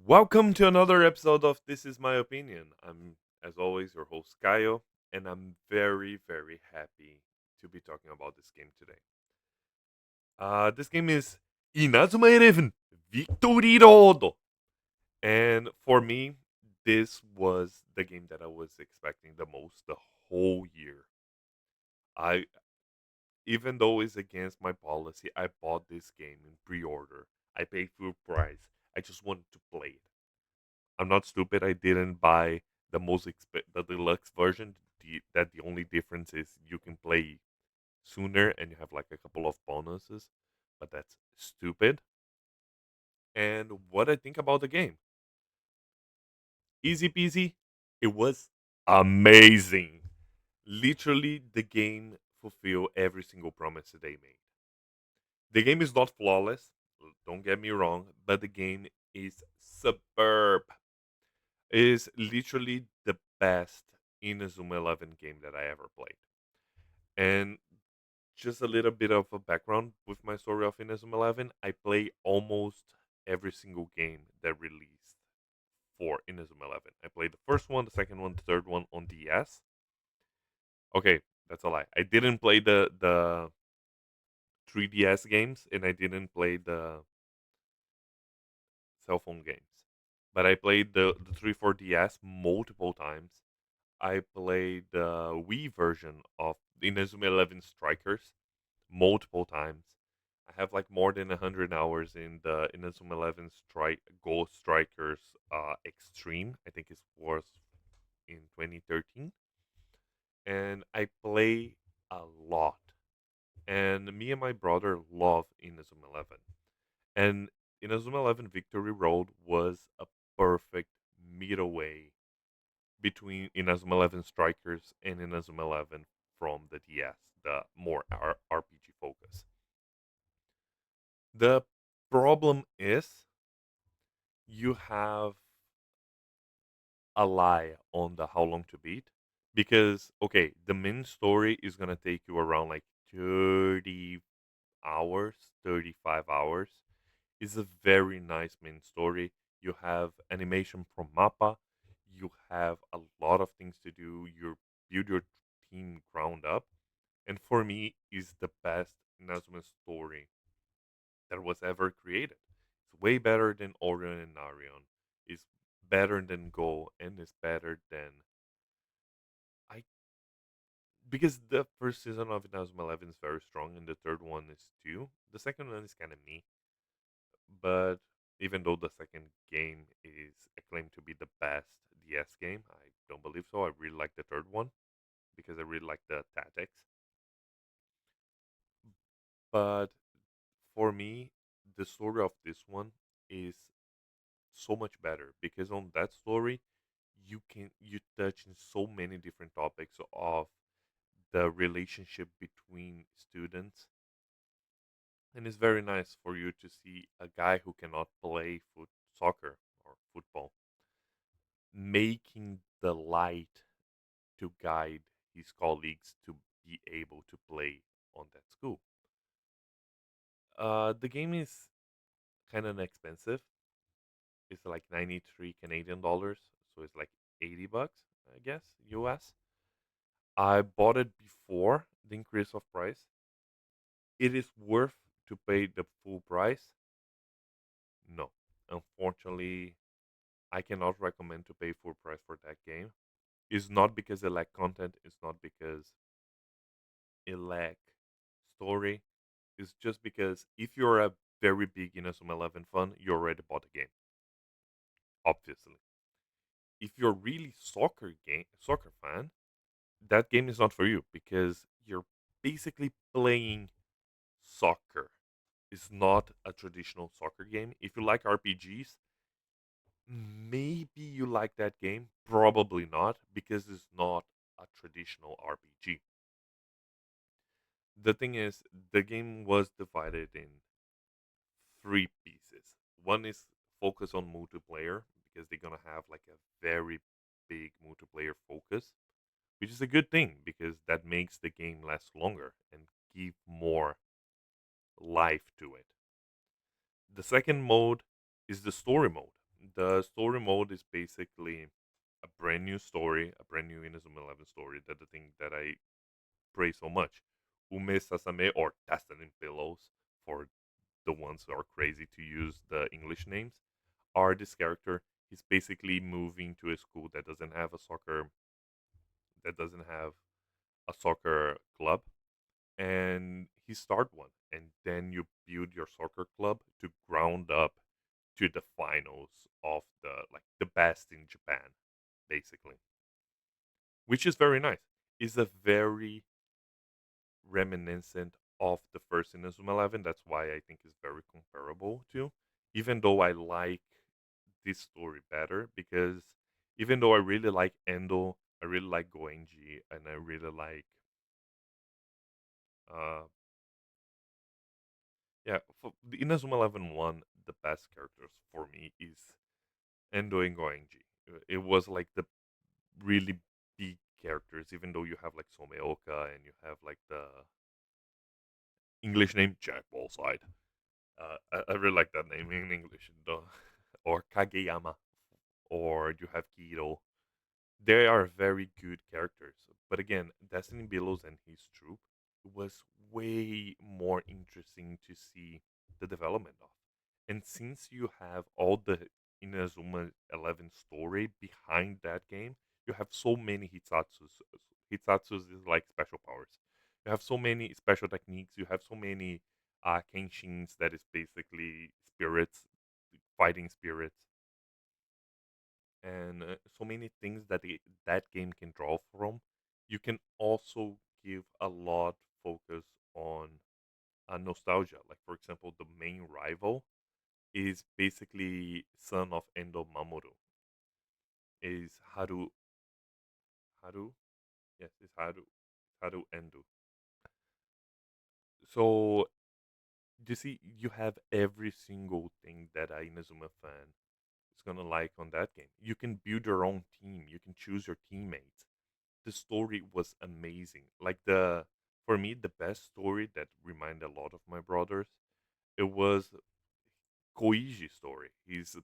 Welcome to another episode of This Is My Opinion. I'm, as always, your host, Kaio, and I'm very, very happy to be talking about this game today. This game is Inazuma 11 Victory Road. And for me, this was the game that I was expecting the most the whole year. I, even though it's against my policy, I bought this game in pre-order. I paid full price. I just wanted to play it. I'm not stupid. I didn't buy the deluxe version. The only difference is you can play sooner and you have like a couple of bonuses, but that's stupid. And what I think about the game, easy peasy. It was amazing. Literally, the game fulfilled every single promise that they made. The game is not flawless. Don't get me wrong, but the game is superb. It is literally the best Inazuma 11 game that I ever played. And just a little bit of a background with my story of Inazuma 11, I play almost every single game that released for Inazuma 11. I played the first one, the second one, the third one on DS. Okay, that's a lie. I didn't play the 3DS games and I didn't play the cell phone games. But I played the 3 4DS multiple times. I played the Wii version of Inazuma 11 Strikers multiple times. I have like more than 100 hours in the Inazuma 11 Ghost Strikers Extreme. I think it was in 2013. And I play a lot. And me and my brother love Inazuma 11. And Inazuma 11 Victory Road was a perfect middle way between Inazuma 11 Strikers and Inazuma 11 from the DS, the more RPG focus. The problem is you have a lie on the how long to beat because okay, the main story is gonna take you around like 30 hours, 35 hours. It's a very nice main story. You have animation from Mappa. You have a lot of things to do. You build your team ground up, and for me, is the best Nazuma story that was ever created. It's way better than Orion and Arion. It's better than Go, and it's better than I because the first season of Inazuma 11 is very strong, and the third one is too. The second one is kind of me, but even though the second game is acclaimed to be the best DS game, I don't believe so. I really like the third one because I really like the tactics. But for me, the story of this one is so much better because on that story, you touch in so many different topics of the relationship between students, and it's very nice for you to see a guy who cannot play soccer or football making the light to guide his colleagues to be able to play on that school. The game is kind of expensive. It's like 93 Canadian dollars, so it's like 80 bucks, I guess, US. I bought it before the increase of price. It is worth to pay the full price? No. Unfortunately, I cannot recommend to pay full price for that game. It's not because it lack content, it's not because it lack story. It's just because if you're a very big Inazuma 11 fan, you already bought the game. Obviously, if you're really soccer fan, that game is not for you because you're basically playing soccer. It's not a traditional soccer game. If you like RPGs, maybe you like that game. Probably not because it's not a traditional RPG. The thing is, the game was divided in three pieces. One is focus on multiplayer because they're gonna have like a very big multiplayer focus, which is a good thing because that makes the game last longer and give more life to it. The second mode is the story mode. The story mode is basically a brand new story, a brand new Inazuma 11 story. That the thing that I praise so much. Ume Sasame or Destiny Pillows for the ones who are crazy to use the English names are this character. He's basically moving to a school that doesn't have a soccer club, and he start one, and then you build your soccer club to ground up to the finals of the best in Japan, basically, which is very nice. It's a very reminiscent of the first Inazuma 11. That's why I think it's very comparable to. Even though I like this story better, because even though I really like Endo, I really like Goenji, and I really like uh yeah, for the Inazuma 11 one, the best characters for me is Endo and Goenji. It was like the really big characters, even though you have like Someoka and you have like the English name Jack Ballside. I really like that name in English, though. Or Kageyama, or you have Kiro. They are very good characters. But again, Destiny Billows and his troop was way more interesting to see the development of. And since you have all the Inazuma 11 story behind that game, you have so many Hitsatsus. Hitsatsus is like special powers. You have so many special techniques. You have so many Kenshins that is basically spirits, fighting spirits, and so many things that that game can draw from. You can also give a lot focus on nostalgia. Like for example, the main rival is basically son of Endo Mamoru. Is Haru? Yes, it's Haru Endo. So you see, you have every single thing that a Inazuma fan is gonna like on that game. You can build your own team. You can choose your teammates. The story was amazing. Like the for me, the best story that reminded a lot of my brothers. It was Koiji's story. His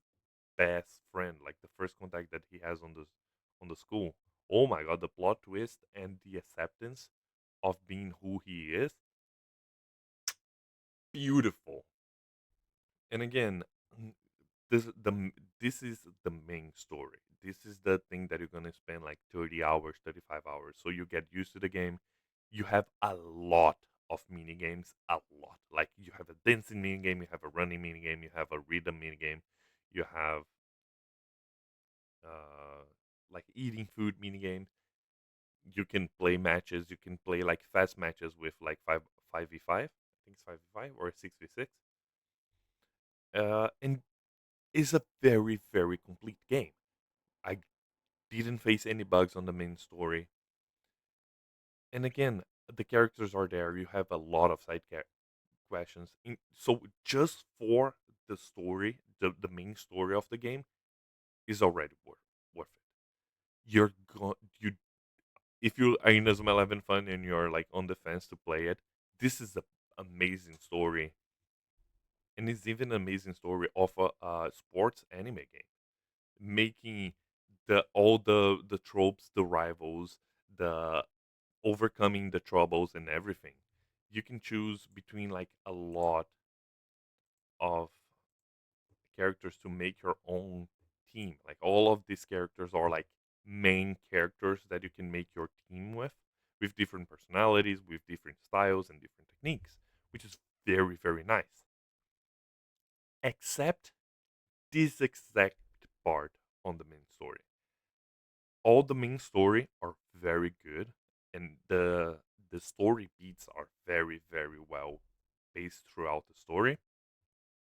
best friend, like the first contact that he has on the school. Oh my god, the plot twist and the acceptance of being who he is, beautiful. And again, this the this is the main story. This is the thing that you're gonna spend like 30 hours, 35 hours. So you get used to the game. You have a lot of mini games, a lot. Like you have a dancing mini game, you have a running mini game, you have a rhythm mini game, you have uh like eating food mini games. You can play matches. You can play like fast matches with like five v five. I think it's 5v5 or 6v6. And it's a very very complete game. I didn't face any bugs on the main story. And again, the characters are there. You have a lot of questions. So just for the story, the main story of the game is already worth it. You if you are in Inazuma 11 fan and you're like on the fence to play it, this is an amazing story, and it's even an amazing story of a sports anime game, making the all the tropes, the rivals, the overcoming the troubles and everything. You can choose between like a lot of characters to make your own team. Like all of these characters are like main characters that you can make your team with different personalities, with different styles and different techniques, which is very, very nice. Except this exact part on the main story. All the main story are very good, and the story beats are very, very well paced throughout the story.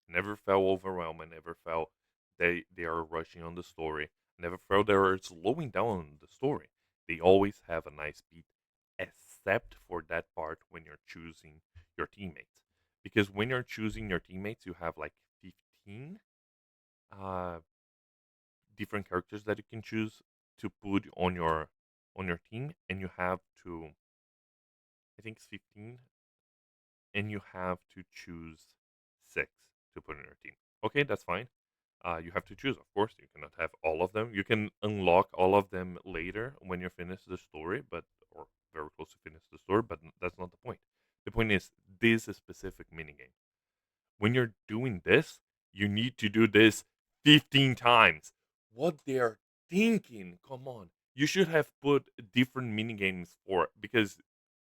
Never felt overwhelmed. I never felt they are rushing on the story. Never felt they are slowing down on the story. They always have a nice beat, except for that part when you're choosing your teammates. Because when you're choosing your teammates, you have like 15 uh, different characters that you can choose to put on your team, and you have to, I think it's 15, and you have to choose 6 to put on your team. Okay, that's fine. You have to choose, of course. You cannot have all of them. You can unlock all of them later when you finish the story, but or very close to finish the story. But that's not the point. The point is this is a specific minigame. When you're doing this, you need to do this 15 times. What they're thinking? Come on, you should have put different minigames for because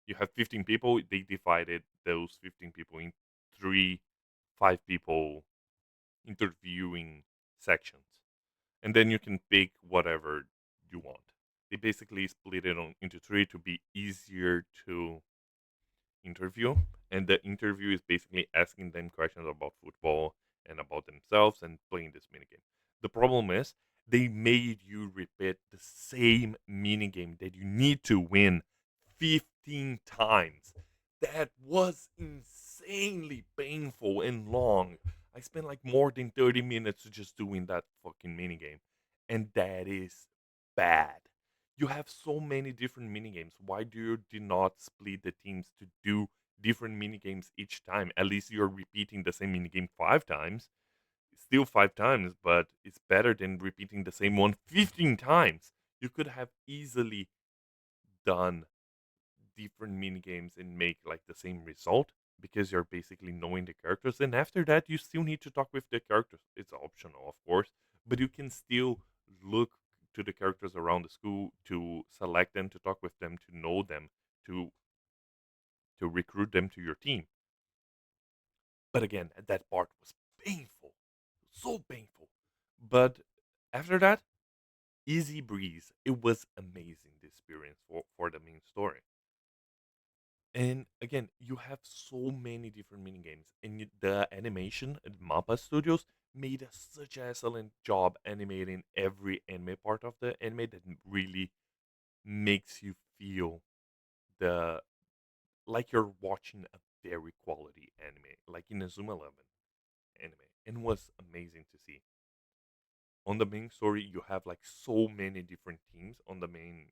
you have 15 people. They divided those 15 people in three, 5 people interviewing sections, and then you can pick whatever you want. They basically split it into three to be easier to interview, and the interview is basically asking them questions about football and about themselves and playing this minigame. The problem is they made you repeat the same minigame that you need to win 15 times. That was insanely painful and long. I spent like more than 30 minutes just doing that fucking minigame. And that is bad. You have so many different minigames. Why do you do not split the teams to do different minigames each time? At least you're repeating the same minigame 5 times. Still 5 times, but it's better than repeating the same one 15 times. You could have easily done different mini games and make like the same result because you're basically knowing the characters. And after that, you still need to talk with the characters. It's optional, of course, but you can still look to the characters around the school to select them, to talk with them, to know them, to recruit them to your team. But again, that part was painful, so painful. But after that, easy breeze. It was amazing the experience for the main story. And again, you have so many different mini games, and the animation at Mappa Studios made such an excellent job animating every anime part of the anime that really makes you feel the like you're watching a very quality anime, like in Inazuma 11 anime, and was amazing to see. On the main story, you have like so many different teams on the main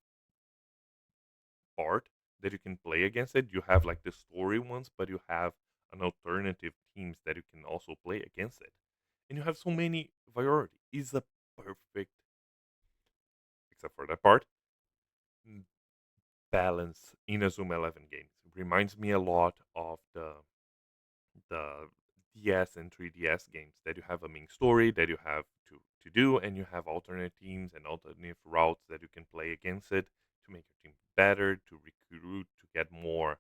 part that you can play against it. You have like the story ones, but you have an alternative teams that you can also play against it. And you have so many variety. It's a perfect, except for that part, mm, balance in a Zoom 11 games. It reminds me a lot of the DS and 3DS games that you have a main story that you have to do, and you have alternate teams and alternate routes that you can play against it to make your team better, to recruit, to get more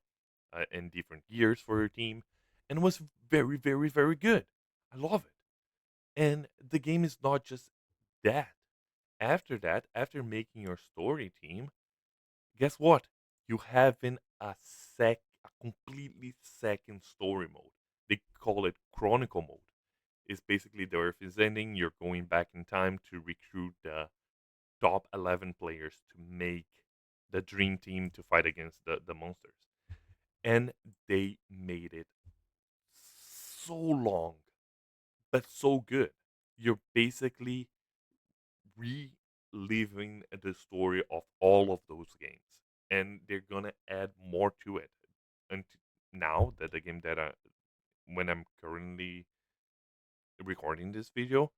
and different gears for your team. And it was very, very, very good. I love it. And the game is not just that. After that, after making your story team, guess what? You have in a completely second story mode. They call it Chronicle mode. It's basically the Earth is ending. You're going back in time to recruit the top 11 players to make the dream team to fight against the monsters. And they made it so long, but so good. You're basically reliving the story of all of those games, and they're gonna add more to it. And now that the game that when I'm currently recording this video,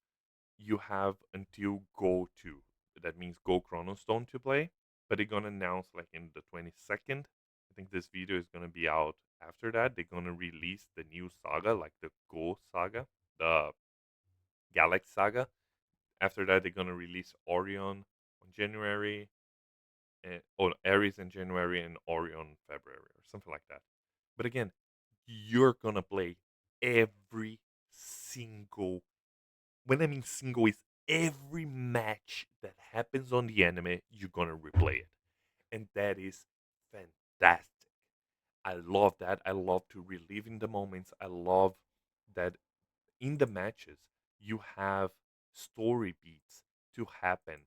you have until Go 2. That means Go Chronostone to play, but they're gonna announce like in the 22nd. I think this video is gonna be out after that. They're gonna release the new saga, like the Go saga, the Galaxy saga. After that, they're gonna release Orion on January, and Aries in January and Orion February or something like that. But again, you're gonna play every single. When I mean single, is every match that happens on the anime. You're gonna replay it, and that is fantastic. I love that. I love to relive in the moments. I love that in the matches you have story beats to happen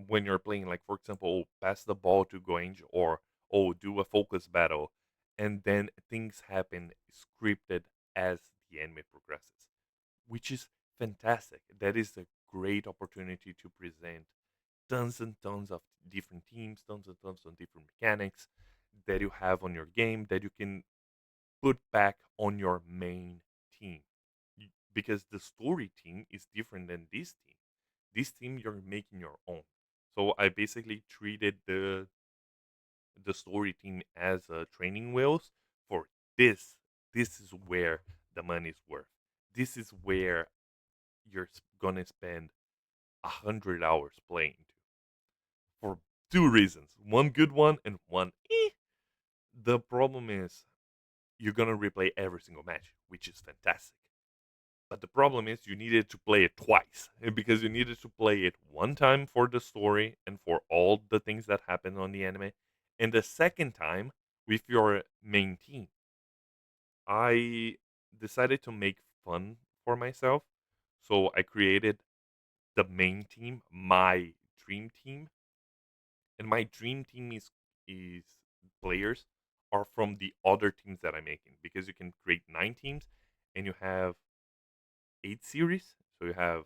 when you're playing, like for example, oh, pass the ball to Goenj, or oh, do a focus battle, and then things happen scripted as the anime progresses, which is fantastic. That is a great opportunity to present tons and tons of different teams, tons and tons of different mechanics that you have on your game that you can put back on your main team. because the story team is different than this team. This team you're making your own. So I basically treated the story team as training wheels for this. This is where the money's worth. This is where you're gonna spend 100 hours playing to for two reasons. One good one and one. The problem is you're gonna replay every single match, which is fantastic. But the problem is you needed to play it twice because you needed to play it one time for the story and for all the things that happen on the anime, and the second time with your main team. I decided to make fun for myself, so I created the main team, my dream team, and my dream team is players are from the other teams that I'm making because you can create 9 teams and you have 8 series. So you have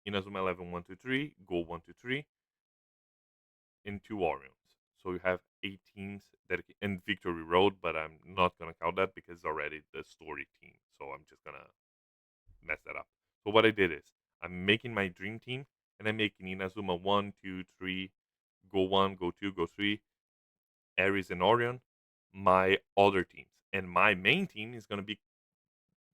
Inazuma 11 1 2 3, Go 1 2 3, and 2 Orions. So you have 8 teams that and Victory Road, but I'm not gonna count that because it's already the story team. So I'm just gonna mess that up. So what I did is I'm making my dream team and I'm making Inazuma 1 2 3, Go 1, Go 2, Go 3, Aries and Orion, my other teams. And my main team is gonna be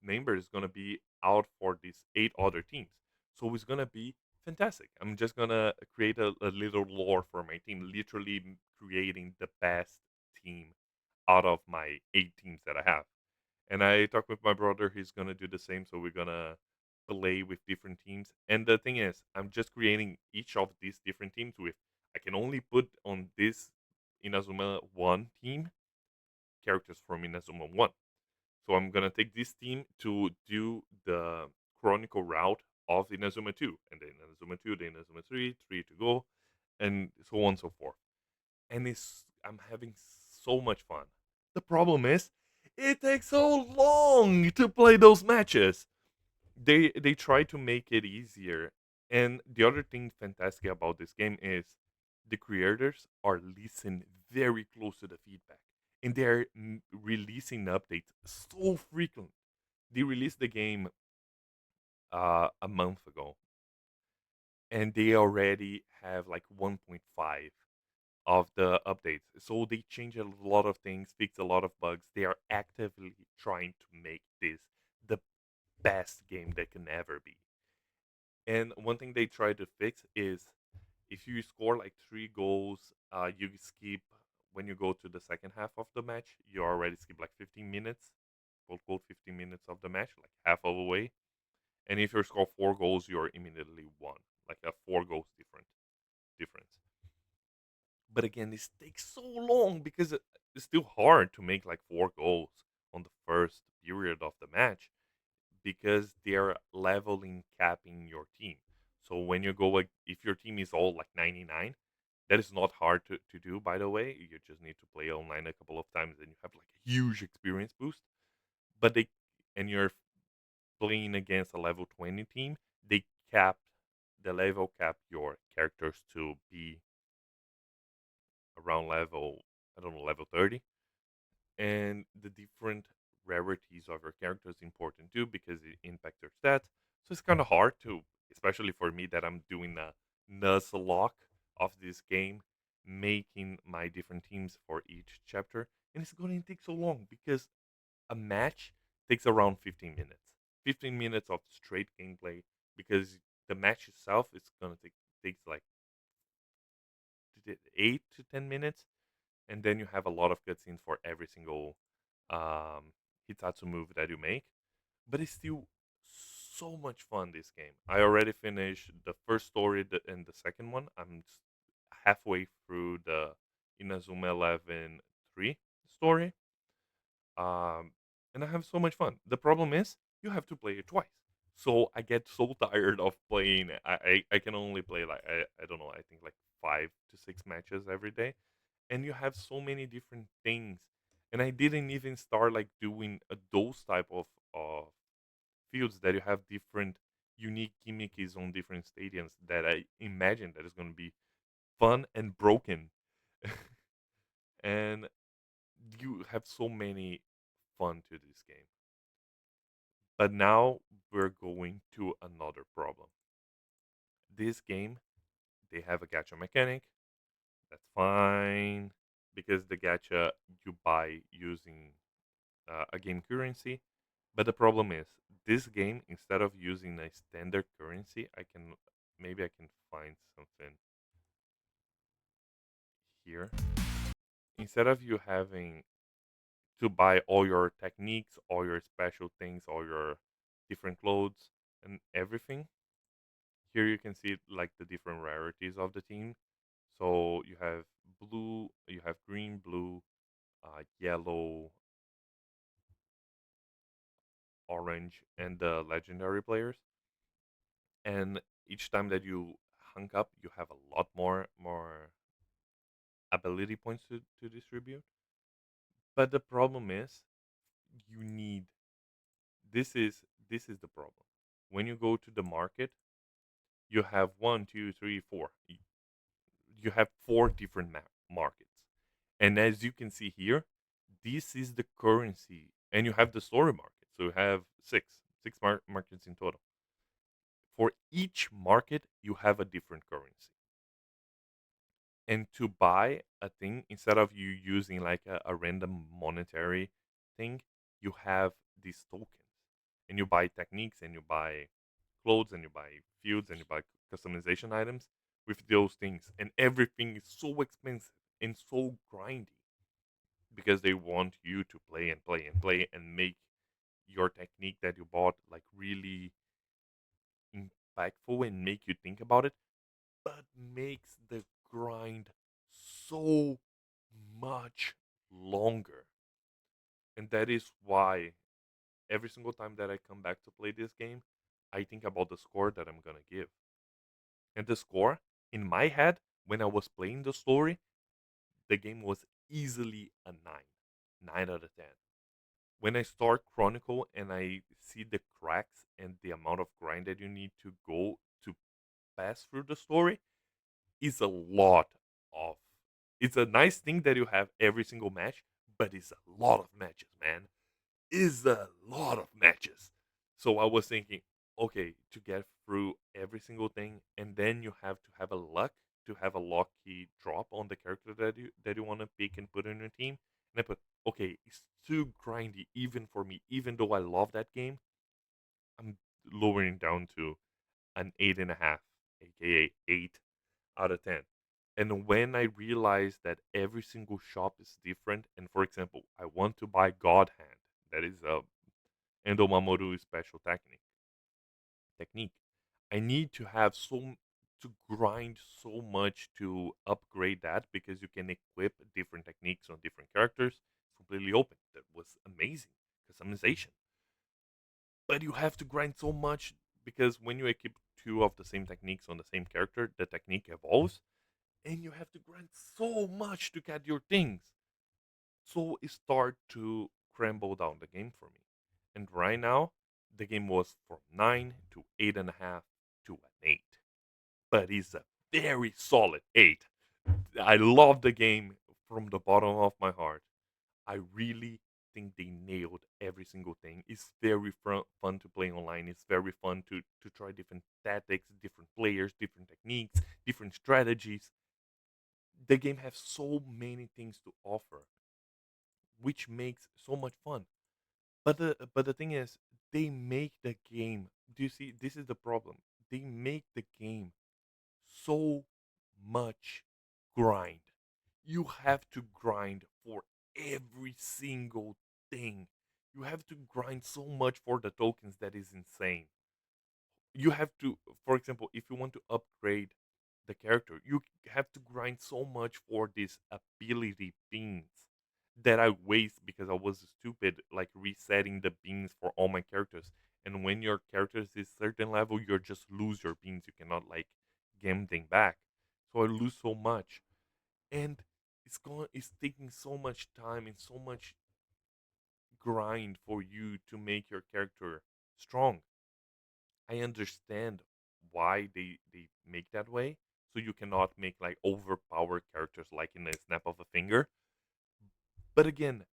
member is gonna be out for these 8 other teams. So it's gonna be fantastic. I'm just gonna create a little lore for my team, literally creating the best team out of my 8 teams that I have. And I talked with my brother; he's gonna do the same. So we're gonna play with different teams. And the thing is, I'm just creating each of these different teams with. I can only put on this Inazuma One team characters from Inazuma One. So I'm gonna take this team to do the chronicle route of Inazuma 2, and then Inazuma 2, then Inazuma 3, 3 to go, and so on and so forth. And I'm having so much fun. The problem is, it takes so long to play those matches. They try to make it easier, and the other thing fantastic about this game is the creators are listening very close to the feedback, and they're releasing updates so frequent. They released the game a month ago, and they already have like 1.5 of the updates. So they change a lot of things, fix a lot of bugs. They are actively trying to make this the best game that can ever be. And one thing they try to fix is if you score like 3 goals, you skip when you go to the second half of the match. You already skip like 15 minutes, quote 15 minutes of the match, like half of the way. And if you score 4 goals, you're immediately won, like a 4 goals difference. But again, this takes so long because it's still hard to make like 4 goals on the first period of the match because they're leveling capping your team. So when you go like if your team is all like 99, that is not hard to do by the way. You just need to play online a couple of times and you have like a huge experience boost. But they and you're playing against a level 20 team, they cap the level cap your characters to be around level I don't know level 30, and the different rarities of your character is important too because it impacts your stats. So it's kind of hard to, especially for me that I'm doing a nuzlocke of this game, making my different teams for each chapter, and it's going to take so long because a match takes around 15 minutes. 15 minutes of straight gameplay because the match itself is going to takes like 8 to 10 minutes, and then you have a lot of cutscenes for every single um, Hitatsu move that you make. But it's still so much fun. This game. I already finished the first story and the second one. I'm halfway through the Inazuma 11 3 story. Um, and I have so much fun. The problem is you have to play it twice. So I get so tired of playing. I can only play like I don't know. I think like 5 to 6 matches every day, and you have so many different things. And I didn't even start like doing those type of fields that you have different unique gimmicks on different stadiums that I imagine that is going to be fun and broken. And you have so many fun to this game. But now we're going to another problem. This game, they have a gacha mechanic. That's fine because the gacha you buy using a game currency. But the problem is, this game, instead of using a standard currency, maybe I can find something here. Instead of you having to buy all your techniques, all your special things, all your different clothes and everything, here you can see like the different rarities of the team. So you have blue, you have green, blue, yellow, orange, and the legendary players. And each time that you hung up, you have a lot more ability points to distribute. But the problem is, you need this is the problem. When you go to the market, you have one, two, three, four. You have four different markets, and as you can see here, this is the currency, and you have the story market. So you have six markets in total. For each market, you have a different currency. And to buy a thing, instead of you using like a random monetary thing, you have these tokens, and you buy techniques, and you buy clothes, and you buy fields, and you buy customization items with those things, and everything is so expensive and so grindy because they want you to play and play and play and make your technique that you bought like really impactful and make you think about it, but makes the grind so much longer. And that is why every single time that I come back to play this game, I think about the score that I'm gonna give. And the score in my head, when I was playing the story, the game was easily a 9 out of 10. When I start Chronicle and I see the cracks and the amount of grind that you need to go to pass through the story, is a lot of. It's a nice thing that you have every single match, but it's a lot of matches, man. Is a lot of matches. So I was thinking, okay, to get through every single thing, and then you have to have a luck to have a lucky drop on the character that you want to pick and put in your team. And I put, okay, it's too grindy even for me. Even though I love that game, I'm lowering down to an 8.5, aka 8 out of 10. And when I realized that every single shop is different, and for example, I want to buy God Hand, that is a Endo Mamoru special technique. I need to have to grind so much to upgrade that because you can equip different techniques on different characters. It's completely open. That was amazing customization. But you have to grind so much because when you equip two of the same techniques on the same character, the technique evolves, and you have to grind so much to get your things. So it started to crumble down the game for me. And right now, the game was from 9 to 8.5 to an 8. But it's a very solid 8. I love the game from the bottom of my heart. I really think they nailed every single thing. It's very fun to play online. It's very fun to try different tactics, different players, different techniques, different strategies. The game has so many things to offer, which makes so much fun. But the thing is, they make the game. Do you see? This is the problem. They make the game so much grind. You have to grind for every single thing. You have to grind so much for the tokens that is insane. You have to, for example, if you want to upgrade the character, you have to grind so much for these ability beans that I waste because I was stupid, like resetting the beans for all my characters. And when your character is certain level, you just lose your beans. You cannot like game them back. So I lose so much, and it's taking so much time and so much grind for you to make your character strong. I understand why they make that way, so you cannot make like overpowered characters like in a snap of a finger. But again,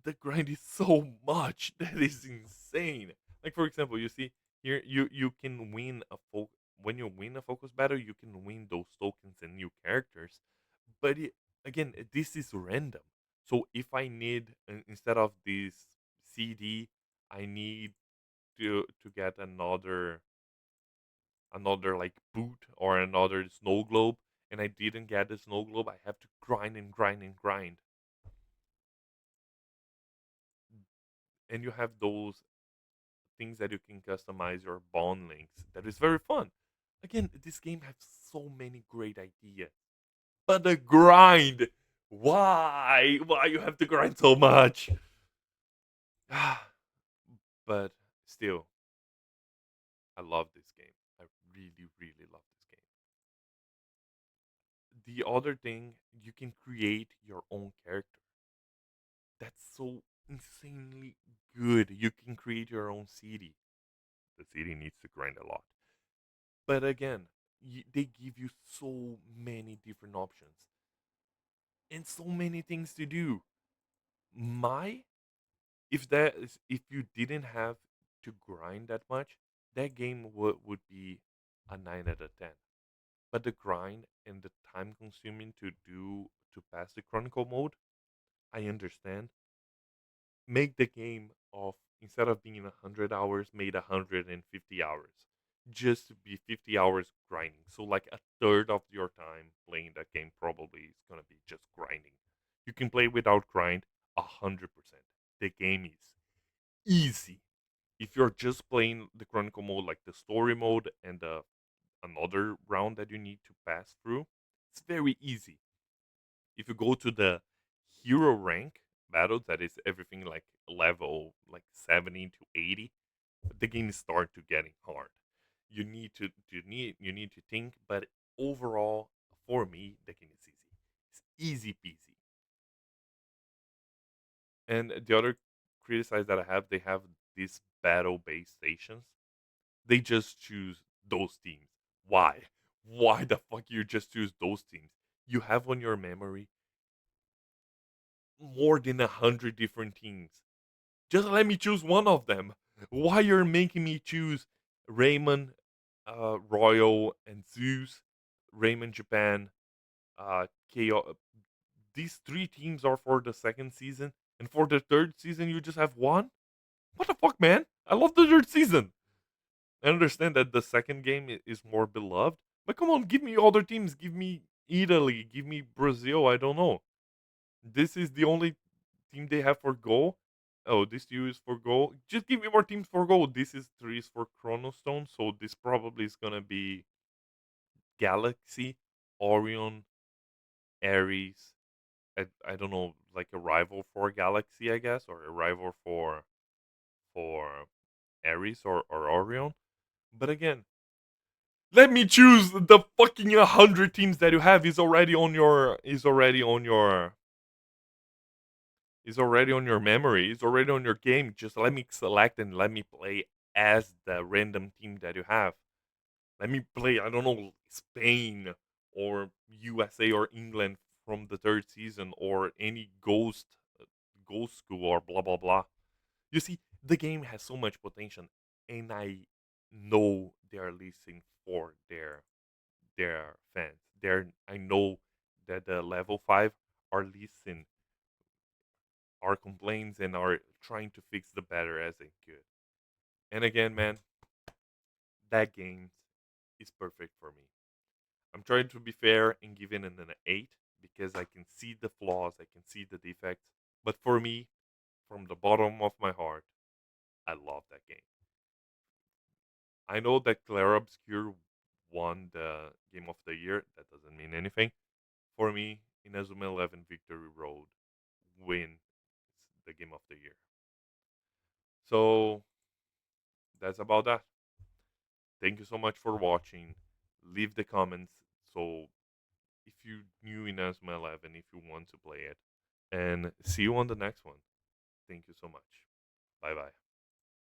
the grind is so much that is insane. Like for example, you see here you can win when you win a focus battle, you can win those tokens and new characters. But again, this is random. So if I need instead of this CD, I need to get another like boot or another snow globe, and I didn't get the snow globe, I have to grind and grind and grind. And you have those things that you can customize your bond links. That is very fun. Again, this game has so many great ideas. But the grind, why? Why you have to grind so much? But still, I love this game. I really, really love this game. The other thing, you can create your own character. That's so insanely good. You can create your own city. The city needs to grind a lot. But again, they give you so many different options and so many things to do. My if you didn't have to grind that much, that game would be a 9 out of 10. But the grind and the time consuming to pass the chronicle mode, I understand. Make the game of instead of being 100 hours, made 150 hours, just to be 50 hours grinding. So like a third of your time playing that game probably is gonna be just grinding. You can play without grind 100%. The game is easy. If you're just playing the chronicle mode, like the story mode and the another round that you need to pass through, it's very easy. If you go to the hero rank battles, that is everything like level like 70 to 80, the game starts to getting hard. You need to think, but overall, for me, the game is easy. It's easy peasy. And the other criticize that I have, they have these battle based stations. They just choose those teams. Why? Why the fuck you just choose those teams? You have on your memory more than 100 different teams. Just let me choose one of them. Why you're making me choose Raymond, Royal, and Zeus? Raymond Japan, KO. These three teams are for the second season, and for the third season you just have one. What the fuck, man? I love the third season. I understand that the second game is more beloved, but come on, give me other teams. Give me Italy. Give me Brazil. I don't know. This is the only team they have for Go. Oh, this two is for Go. Just give me more teams for Go. This is three is for Chronostone, so this probably is gonna be Galaxy, Orion, Ares. I don't know, like a rival for Galaxy, I guess, or a rival for Ares or Orion. But again, let me choose the fucking 100 teams that you have is already on your memory, is already on your game. Just let me select and let me play as the random team that you have. Let me play, I don't know, Spain or USA or England from the third season or any ghost school or blah blah blah. You see, the game has so much potential, and I know they are listening for their fans. I know that the level 5 are listening our complaints and are trying to fix the better as they could. And again, man, that game is perfect for me. I'm trying to be fair and giving it an 8 because I can see the flaws, I can see the defects. But for me, from the bottom of my heart, I love that game. I know that Clara Obscure won the Game of the Year. That doesn't mean anything. For me, Inazuma 11 Victory Road wins the Game of the Year. So that's about that. Thank you so much for watching. Leave the comments so if you new Inazuma 11, if you want to play it. And see you on the next one. Thank you so much. Bye bye.